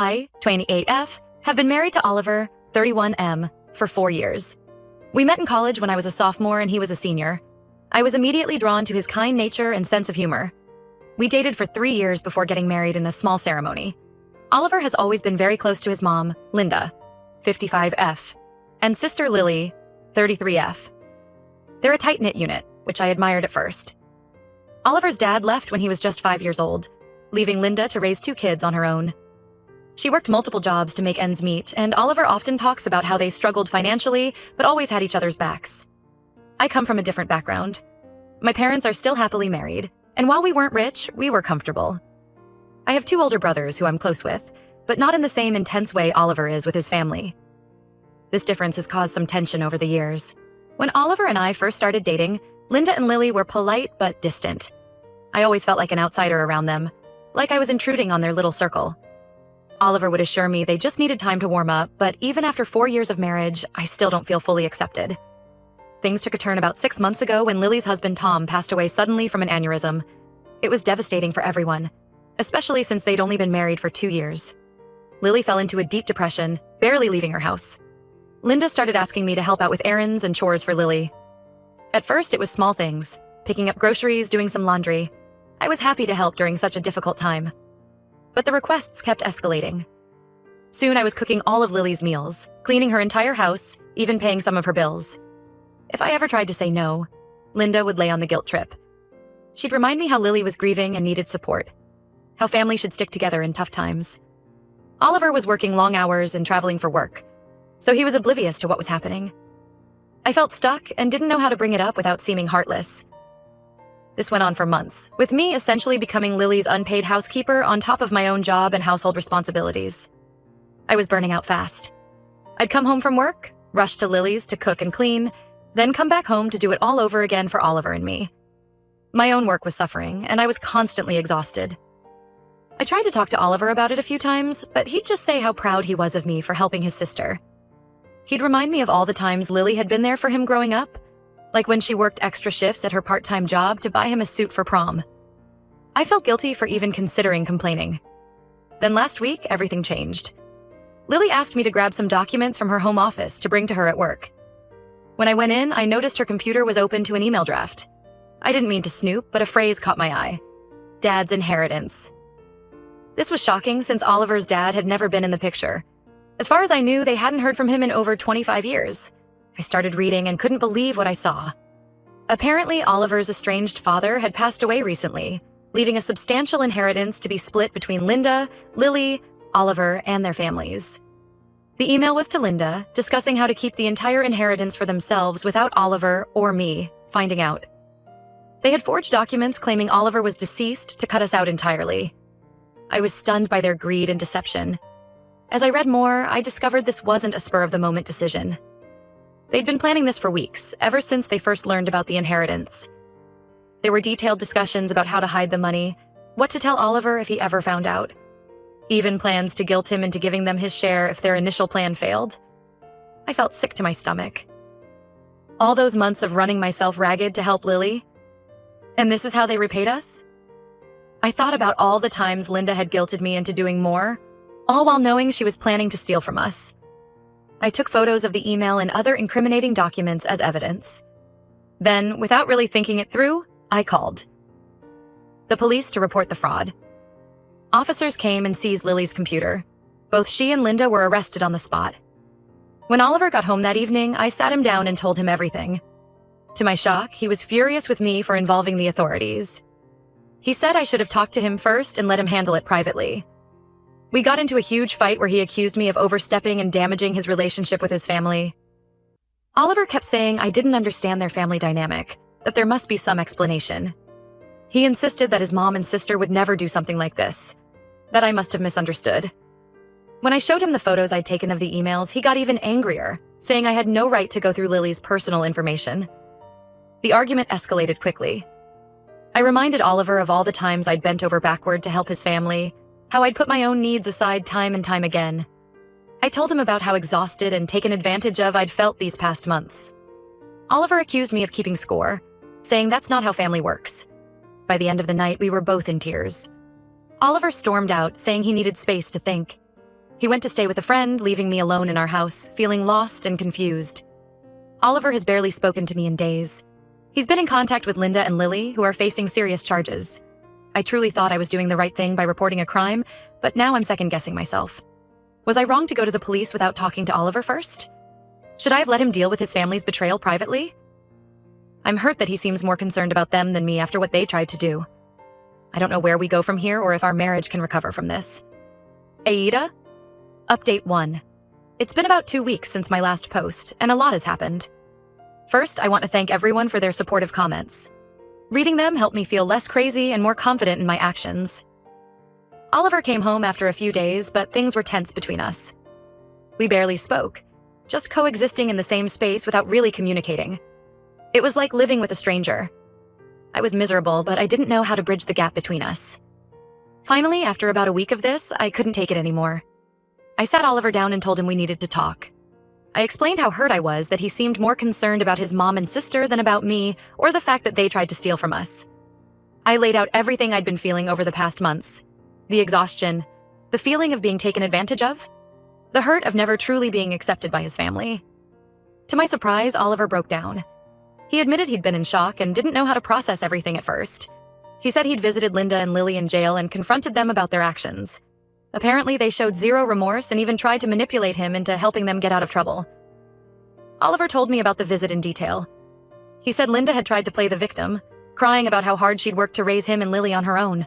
I, 28F, have been married to Oliver, 31M, for 4 years. We met in college when I was a sophomore and he was a senior. I was immediately drawn to his kind nature and sense of humor. We dated for 3 years before getting married in a small ceremony. Oliver has always been very close to his mom, Linda, 55F, and sister Lily, 33F. They're a tight-knit unit, which I admired at first. Oliver's dad left when he was just 5 years old, leaving Linda to raise 2 kids on her own. She worked multiple jobs to make ends meet, and Oliver often talks about how they struggled financially but always had each other's backs. I come from a different background. My parents are still happily married, and while we weren't rich, we were comfortable. I have 2 older brothers who I'm close with, but not in the same intense way Oliver is with his family. This difference has caused some tension over the years. When Oliver and I first started dating, Linda and Lily were polite but distant. I always felt like an outsider around them, like I was intruding on their little circle. Oliver would assure me they just needed time to warm up, but even after 4 years of marriage, I still don't feel fully accepted. Things took a turn about 6 months ago when Lily's husband Tom passed away suddenly from an aneurysm. It was devastating for everyone, especially since they'd only been married for 2 years. Lily fell into a deep depression, barely leaving her house. Linda started asking me to help out with errands and chores for Lily. At first, it was small things, picking up groceries, doing some laundry. I was happy to help during such a difficult time. But the requests kept escalating. Soon I was cooking all of Lily's meals, cleaning her entire house, even paying some of her bills. If I ever tried to say no, Linda would lay on the guilt trip. She'd remind me how Lily was grieving and needed support, how family should stick together in tough times. Oliver was working long hours and traveling for work, so he was oblivious to what was happening. I felt stuck and didn't know how to bring it up without seeming heartless. This went on for months, with me essentially becoming Lily's unpaid housekeeper on top of my own job and household responsibilities. I was burning out fast. I'd come home from work, rush to Lily's to cook and clean, then come back home to do it all over again for Oliver and me. My own work was suffering, and I was constantly exhausted. I tried to talk to Oliver about it a few times, but he'd just say how proud he was of me for helping his sister. He'd remind me of all the times Lily had been there for him growing up, like when she worked extra shifts at her part-time job to buy him a suit for prom. I felt guilty for even considering complaining. Then last week, everything changed. Lily asked me to grab some documents from her home office to bring to her at work. When I went in, I noticed her computer was open to an email draft. I didn't mean to snoop, but a phrase caught my eye. Dad's inheritance. This was shocking since Oliver's dad had never been in the picture. As far as I knew, they hadn't heard from him in over 25 years. I started reading and couldn't believe what I saw. Apparently, Oliver's estranged father had passed away recently, leaving a substantial inheritance to be split between Linda, Lily, Oliver, and their families. The email was to Linda, discussing how to keep the entire inheritance for themselves without Oliver or me finding out. They had forged documents claiming Oliver was deceased to cut us out entirely. I was stunned by their greed and deception. As I read more, I discovered this wasn't a spur-of-the-moment decision. They'd been planning this for weeks, ever since they first learned about the inheritance. There were detailed discussions about how to hide the money, what to tell Oliver if he ever found out, even plans to guilt him into giving them his share if their initial plan failed. I felt sick to my stomach. All those months of running myself ragged to help Lily, and this is how they repaid us? I thought about all the times Linda had guilted me into doing more, all while knowing she was planning to steal from us. I took photos of the email and other incriminating documents as evidence. Then, without really thinking it through, I called the police to report the fraud. Officers came and seized Lily's computer. Both she and Linda were arrested on the spot. When Oliver got home that evening, I sat him down and told him everything. To my shock, he was furious with me for involving the authorities. He said I should have talked to him first and let him handle it privately. We got into a huge fight where he accused me of overstepping and damaging his relationship with his family. Oliver kept saying I didn't understand their family dynamic, that there must be some explanation. He insisted that his mom and sister would never do something like this, that I must have misunderstood. When I showed him the photos I'd taken of the emails, he got even angrier, saying I had no right to go through Lily's personal information. The argument escalated quickly. I reminded Oliver of all the times I'd bent over backward to help his family, how I'd put my own needs aside time and time again. I told him about how exhausted and taken advantage of I'd felt these past months. Oliver accused me of keeping score, saying that's not how family works. By the end of the night, we were both in tears. Oliver stormed out, saying he needed space to think. He went to stay with a friend, leaving me alone in our house, feeling lost and confused. Oliver has barely spoken to me in days. He's been in contact with Linda and Lily, who are facing serious charges. I truly thought I was doing the right thing by reporting a crime, but now I'm second-guessing myself. Was I wrong to go to the police without talking to Oliver first? Should I have let him deal with his family's betrayal privately? I'm hurt that he seems more concerned about them than me after what they tried to do. I don't know where we go from here or if our marriage can recover from this. Aida? Update 1. It's been about 2 weeks since my last post, and a lot has happened. First, I want to thank everyone for their supportive comments. Reading them helped me feel less crazy and more confident in my actions. Oliver came home after a few days, but things were tense between us. We barely spoke, just coexisting in the same space without really communicating. It was like living with a stranger. I was miserable, but I didn't know how to bridge the gap between us. Finally, after about a week of this, I couldn't take it anymore. I sat Oliver down and told him we needed to talk. I explained how hurt I was that he seemed more concerned about his mom and sister than about me or the fact that they tried to steal from us. I laid out everything I'd been feeling over the past months. The exhaustion, the feeling of being taken advantage of, the hurt of never truly being accepted by his family. To my surprise, Oliver broke down. He admitted he'd been in shock and didn't know how to process everything at first. He said he'd visited Linda and Lily in jail and confronted them about their actions. Apparently, they showed zero remorse and even tried to manipulate him into helping them get out of trouble. Oliver told me about the visit in detail. He said Linda had tried to play the victim, crying about how hard she'd worked to raise him and Lily on her own.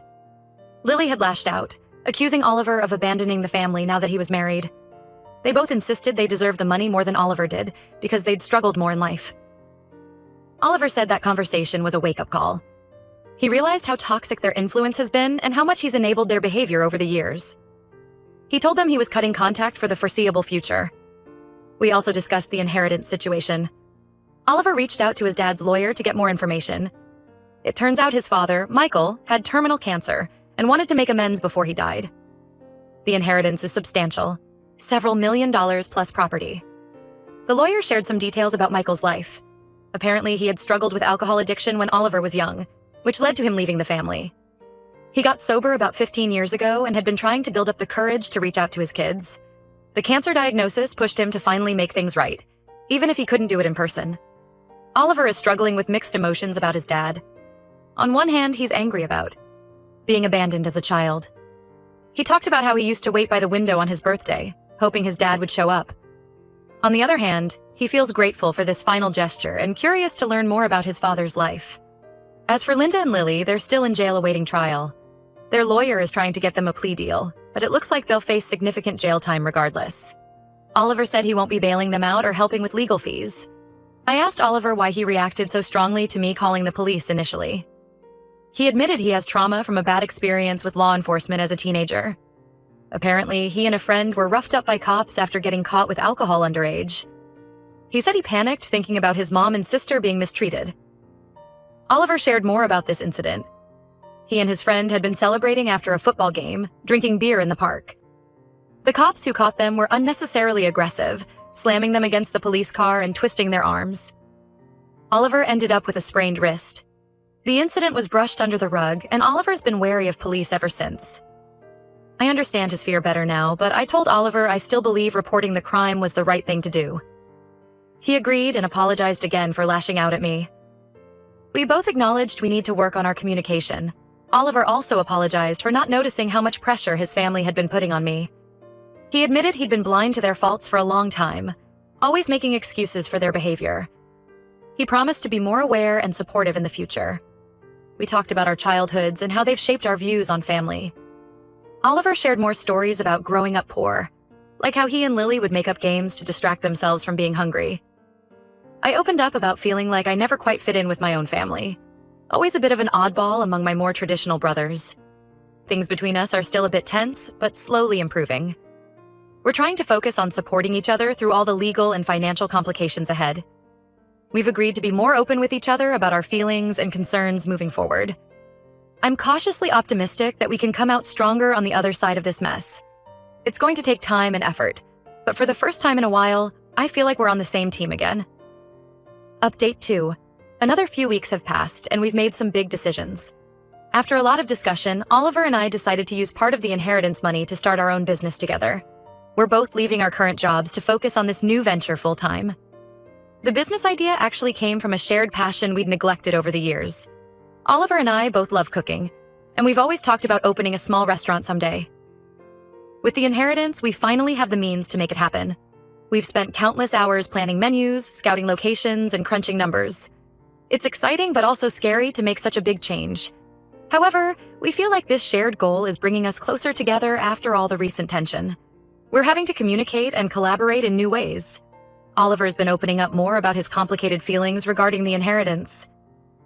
Lily had lashed out, accusing Oliver of abandoning the family now that he was married. They both insisted they deserved the money more than Oliver did because they'd struggled more in life. Oliver said that conversation was a wake-up call. He realized how toxic their influence has been and how much he's enabled their behavior over the years. He told them he was cutting contact for the foreseeable future. We also discussed the inheritance situation. Oliver reached out to his dad's lawyer to get more information. It turns out his father, Michael, had terminal cancer and wanted to make amends before he died. The inheritance is substantial, several $1 million plus property. The lawyer shared some details about Michael's life. Apparently, he had struggled with alcohol addiction when Oliver was young, which led to him leaving the family. He got sober about 15 years ago and had been trying to build up the courage to reach out to his kids. The cancer diagnosis pushed him to finally make things right, even if he couldn't do it in person. Oliver is struggling with mixed emotions about his dad. On one hand, he's angry about being abandoned as a child. He talked about how he used to wait by the window on his birthday, hoping his dad would show up. On the other hand, he feels grateful for this final gesture and curious to learn more about his father's life. As for Linda and Lily, they're still in jail awaiting trial. Their lawyer is trying to get them a plea deal, but it looks like they'll face significant jail time regardless. Oliver said he won't be bailing them out or helping with legal fees. I asked Oliver why he reacted so strongly to me calling the police initially. He admitted he has trauma from a bad experience with law enforcement as a teenager. Apparently, he and a friend were roughed up by cops after getting caught with alcohol underage. He said he panicked thinking about his mom and sister being mistreated. Oliver shared more about this incident. He and his friend had been celebrating after a football game, drinking beer in the park. The cops who caught them were unnecessarily aggressive, slamming them against the police car and twisting their arms. Oliver ended up with a sprained wrist. The incident was brushed under the rug, and Oliver's been wary of police ever since. I understand his fear better now, but I told Oliver I still believe reporting the crime was the right thing to do. He agreed and apologized again for lashing out at me. We both acknowledged we need to work on our communication. Oliver also apologized for not noticing how much pressure his family had been putting on me. He admitted he'd been blind to their faults for a long time, always making excuses for their behavior. He promised to be more aware and supportive in the future. We talked about our childhoods and how they've shaped our views on family. Oliver shared more stories about growing up poor, like how he and Lily would make up games to distract themselves from being hungry. I opened up about feeling like I never quite fit in with my own family, always a bit of an oddball among my more traditional brothers. Things between us are still a bit tense, but slowly improving. We're trying to focus on supporting each other through all the legal and financial complications ahead. We've agreed to be more open with each other about our feelings and concerns moving forward. I'm cautiously optimistic that we can come out stronger on the other side of this mess. It's going to take time and effort, but for the first time in a while, I feel like we're on the same team again. Update 2. Another few weeks have passed, and we've made some big decisions. After a lot of discussion, Oliver and I decided to use part of the inheritance money to start our own business together. We're both leaving our current jobs to focus on this new venture full-time. The business idea actually came from a shared passion we'd neglected over the years. Oliver and I both love cooking, and we've always talked about opening a small restaurant someday. With the inheritance, we finally have the means to make it happen. We've spent countless hours planning menus, scouting locations, and crunching numbers. It's exciting but also scary to make such a big change. However, we feel like this shared goal is bringing us closer together after all the recent tension. We're having to communicate and collaborate in new ways. Oliver's been opening up more about his complicated feelings regarding the inheritance.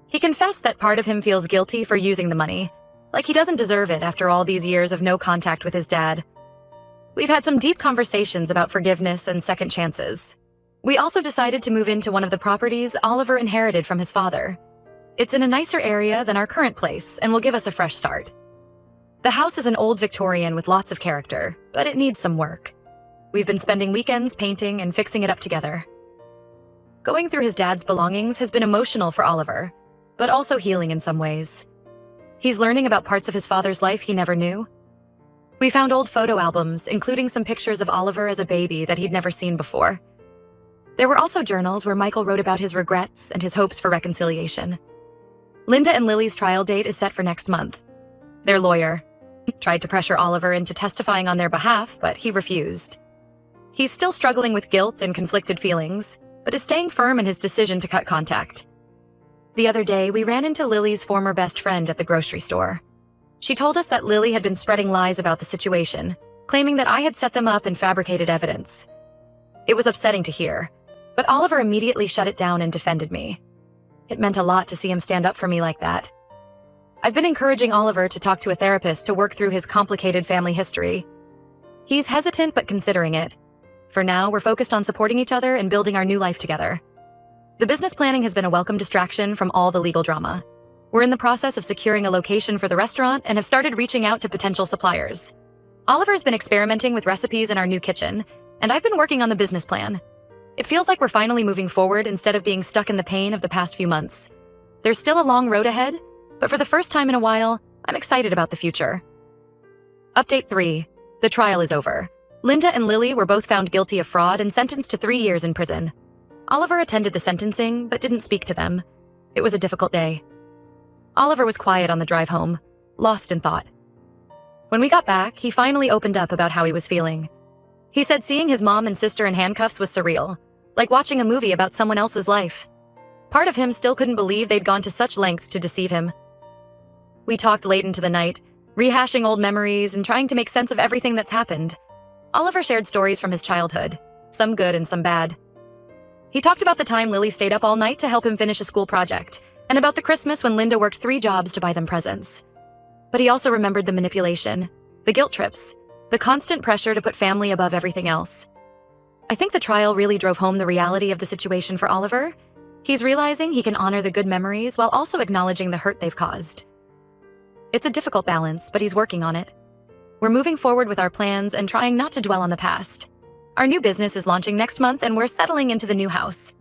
He confessed that part of him feels guilty for using the money, like he doesn't deserve it after all these years of no contact with his dad. We've had some deep conversations about forgiveness and second chances. We also decided to move into one of the properties Oliver inherited from his father. It's in a nicer area than our current place and will give us a fresh start. The house is an old Victorian with lots of character, but it needs some work. We've been spending weekends painting and fixing it up together. Going through his dad's belongings has been emotional for Oliver, but also healing in some ways. He's learning about parts of his father's life he never knew. We found old photo albums, including some pictures of Oliver as a baby that he'd never seen before. There were also journals where Michael wrote about his regrets and his hopes for reconciliation. Linda and Lily's trial date is set for next month. Their lawyer tried to pressure Oliver into testifying on their behalf, but he refused. He's still struggling with guilt and conflicted feelings, but is staying firm in his decision to cut contact. The other day, we ran into Lily's former best friend at the grocery store. She told us that Lily had been spreading lies about the situation, claiming that I had set them up and fabricated evidence. It was upsetting to hear, but Oliver immediately shut it down and defended me. It meant a lot to see him stand up for me like that. I've been encouraging Oliver to talk to a therapist to work through his complicated family history. He's hesitant but considering it. For now, we're focused on supporting each other and building our new life together. The business planning has been a welcome distraction from all the legal drama. We're in the process of securing a location for the restaurant and have started reaching out to potential suppliers. Oliver's been experimenting with recipes in our new kitchen, and I've been working on the business plan. It feels like we're finally moving forward instead of being stuck in the pain of the past few months. There's still a long road ahead, but for the first time in a while, I'm excited about the future. Update 3. The trial is over. Linda and Lily were both found guilty of fraud and sentenced to 3 years in prison. Oliver attended the sentencing, but didn't speak to them. It was a difficult day. Oliver was quiet on the drive home, lost in thought. When we got back, he finally opened up about how he was feeling. He said seeing his mom and sister in handcuffs was surreal, like watching a movie about someone else's life. Part of him still couldn't believe they'd gone to such lengths to deceive him. We talked late into the night, rehashing old memories and trying to make sense of everything that's happened. Oliver shared stories from his childhood, some good and some bad. He talked about the time Lily stayed up all night to help him finish a school project, and about the Christmas when Linda worked 3 jobs to buy them presents. But he also remembered the manipulation, the guilt trips, the constant pressure to put family above everything else. I think the trial really drove home the reality of the situation for Oliver. He's realizing he can honor the good memories while also acknowledging the hurt they've caused. It's a difficult balance, but he's working on it. We're moving forward with our plans and trying not to dwell on the past. Our new business is launching next month and we're settling into the new house.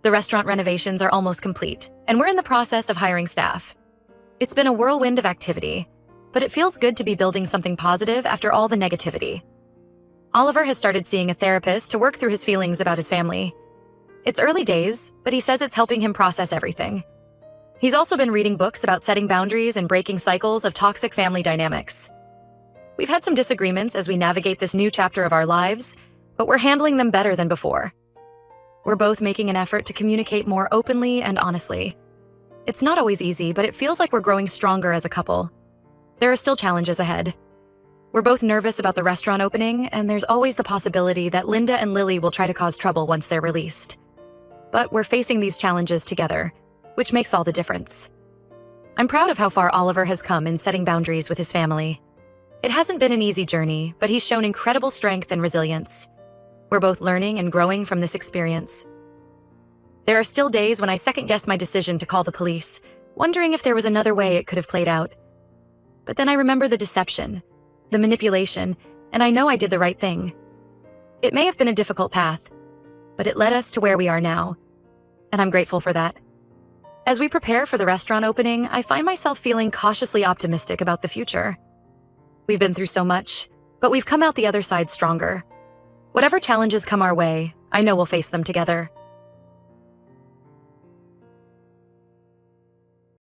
The restaurant renovations are almost complete, and we're in the process of hiring staff. It's been a whirlwind of activity, but it feels good to be building something positive after all the negativity. Oliver has started seeing a therapist to work through his feelings about his family. It's early days, but he says it's helping him process everything. He's also been reading books about setting boundaries and breaking cycles of toxic family dynamics. We've had some disagreements as we navigate this new chapter of our lives, but we're handling them better than before. We're both making an effort to communicate more openly and honestly. It's not always easy, but it feels like we're growing stronger as a couple. There are still challenges ahead. We're both nervous about the restaurant opening, and there's always the possibility that Linda and Lily will try to cause trouble once they're released. But we're facing these challenges together, which makes all the difference. I'm proud of how far Oliver has come in setting boundaries with his family. It hasn't been an easy journey, but he's shown incredible strength and resilience. We're both learning and growing from this experience. There are still days when I second-guess my decision to call the police, wondering if there was another way it could have played out. But then I remember the deception, the manipulation, and I know I did the right thing. It may have been a difficult path, but it led us to where we are now, and I'm grateful for that. As we prepare for the restaurant opening, I find myself feeling cautiously optimistic about the future. We've been through so much, but we've come out the other side stronger. Whatever challenges come our way, I know we'll face them together.